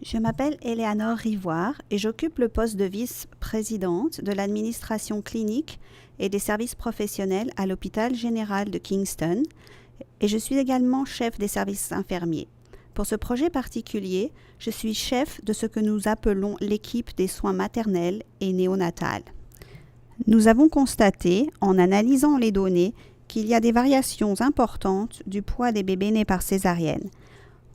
Je m'appelle Éléanore Rivoire et j'occupe le poste de vice-présidente de l'administration clinique et des services professionnels à l'hôpital général de Kingston et je suis également chef des services infirmiers. Pour ce projet particulier, je suis chef de ce que nous appelons l'équipe des soins maternels et néonatals. Nous avons constaté, en analysant les données, qu'il y a des variations importantes du poids des bébés nés par césarienne.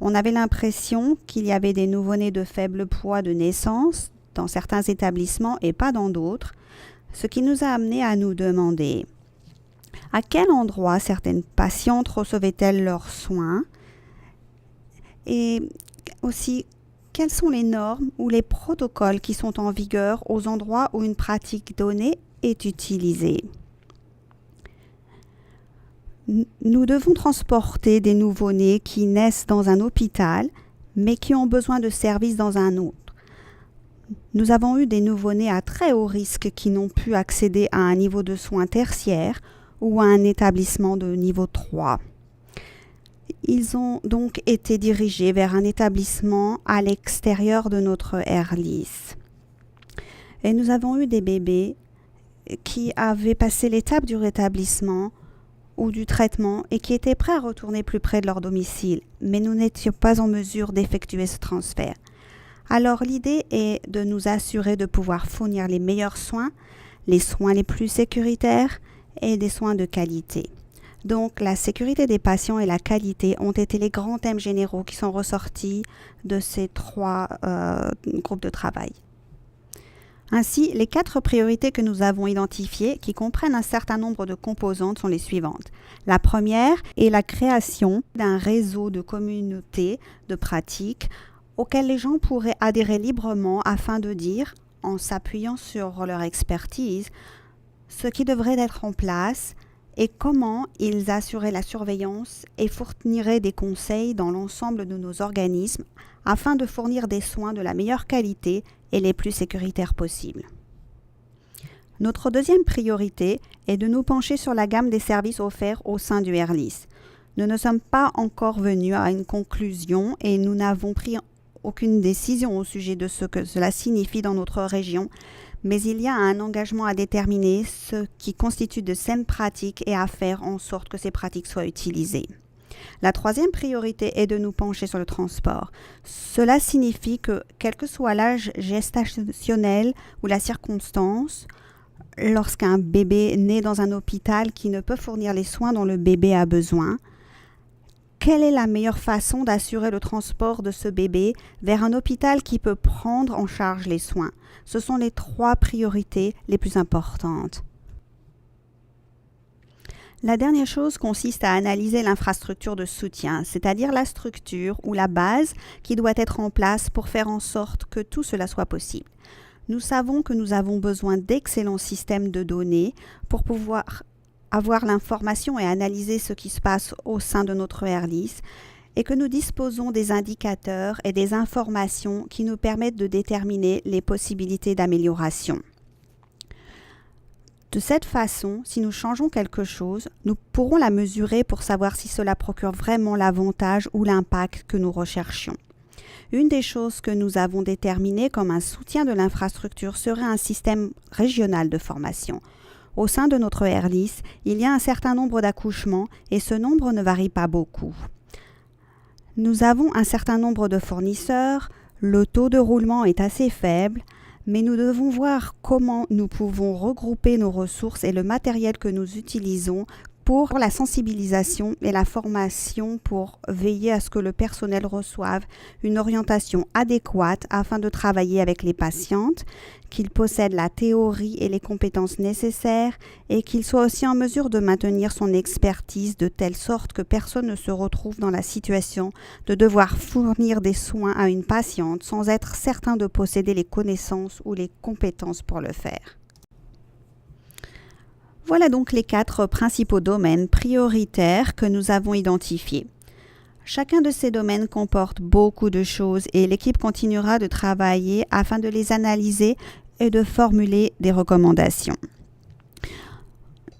On avait l'impression qu'il y avait des nouveau-nés de faible poids de naissance dans certains établissements et pas dans d'autres, ce qui nous a amené à nous demander à quel endroit certaines patientes recevaient-elles leurs soins et aussi quelles sont les normes ou les protocoles qui sont en vigueur aux endroits où une pratique donnée est utilisée. Nous devons transporter des nouveau-nés qui naissent dans un hôpital, mais qui ont besoin de services dans un autre. Nous avons eu des nouveau-nés à très haut risque qui n'ont pu accéder à un niveau de soins tertiaire ou à un établissement de niveau 3. Ils ont donc été dirigés vers un établissement à l'extérieur de notre Airlis. Et nous avons eu des bébés qui avaient passé l'étape du rétablissement ou du traitement et qui étaient prêts à retourner plus près de leur domicile, mais nous n'étions pas en mesure d'effectuer ce transfert. Alors l'idée est de nous assurer de pouvoir fournir les meilleurs soins, les soins les plus sécuritaires et des soins de qualité. Donc la sécurité des patients et la qualité ont été les grands thèmes généraux qui sont ressortis de ces trois groupes de travail. Ainsi, les 4 priorités que nous avons identifiées, qui comprennent un certain nombre de composantes, sont les suivantes. La première est la création d'un réseau de communautés de pratiques auxquelles les gens pourraient adhérer librement afin de dire, en s'appuyant sur leur expertise, ce qui devrait être en place et comment ils assuraient la surveillance et fourniraient des conseils dans l'ensemble de nos organismes afin de fournir des soins de la meilleure qualité et les plus sécuritaires possibles. Notre deuxième priorité est de nous pencher sur la gamme des services offerts au sein du Airlis. Nous ne sommes pas encore venus à une conclusion et nous n'avons pris aucune décision au sujet de ce que cela signifie dans notre région, mais il y a un engagement à déterminer ce qui constitue de saines pratiques et à faire en sorte que ces pratiques soient utilisées. La troisième priorité est de nous pencher sur le transport. Cela signifie que, quel que soit l'âge gestationnel ou la circonstance, lorsqu'un bébé naît dans un hôpital qui ne peut fournir les soins dont le bébé a besoin, quelle est la meilleure façon d'assurer le transport de ce bébé vers un hôpital qui peut prendre en charge les soins? Ce sont les 3 priorités les plus importantes. La dernière chose consiste à analyser l'infrastructure de soutien, c'est-à-dire la structure ou la base qui doit être en place pour faire en sorte que tout cela soit possible. Nous savons que nous avons besoin d'excellents systèmes de données pour pouvoir avoir l'information et analyser ce qui se passe au sein de notre Airlis et que nous disposons des indicateurs et des informations qui nous permettent de déterminer les possibilités d'amélioration. De cette façon, si nous changeons quelque chose, nous pourrons la mesurer pour savoir si cela procure vraiment l'avantage ou l'impact que nous recherchions. Une des choses que nous avons déterminées comme un soutien de l'infrastructure serait un système régional de formation. Au sein de notre Airlis, il y a un certain nombre d'accouchements et ce nombre ne varie pas beaucoup. Nous avons un certain nombre de fournisseurs, le taux de roulement est assez faible, mais nous devons voir comment nous pouvons regrouper nos ressources et le matériel que nous utilisons pour la sensibilisation et la formation pour veiller à ce que le personnel reçoive une orientation adéquate afin de travailler avec les patientes, qu'ils possèdent la théorie et les compétences nécessaires et qu'ils soient aussi en mesure de maintenir son expertise de telle sorte que personne ne se retrouve dans la situation de devoir fournir des soins à une patiente sans être certain de posséder les connaissances ou les compétences pour le faire. Voilà donc les 4 principaux domaines prioritaires que nous avons identifiés. Chacun de ces domaines comporte beaucoup de choses et l'équipe continuera de travailler afin de les analyser et de formuler des recommandations.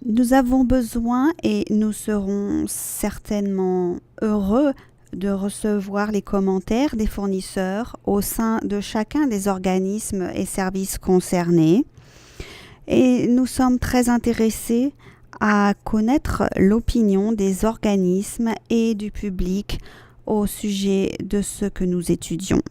Nous avons besoin et nous serons certainement heureux de recevoir les commentaires des fournisseurs au sein de chacun des organismes et services concernés. Et nous sommes très intéressés à connaître l'opinion des organismes et du public au sujet de ce que nous étudions.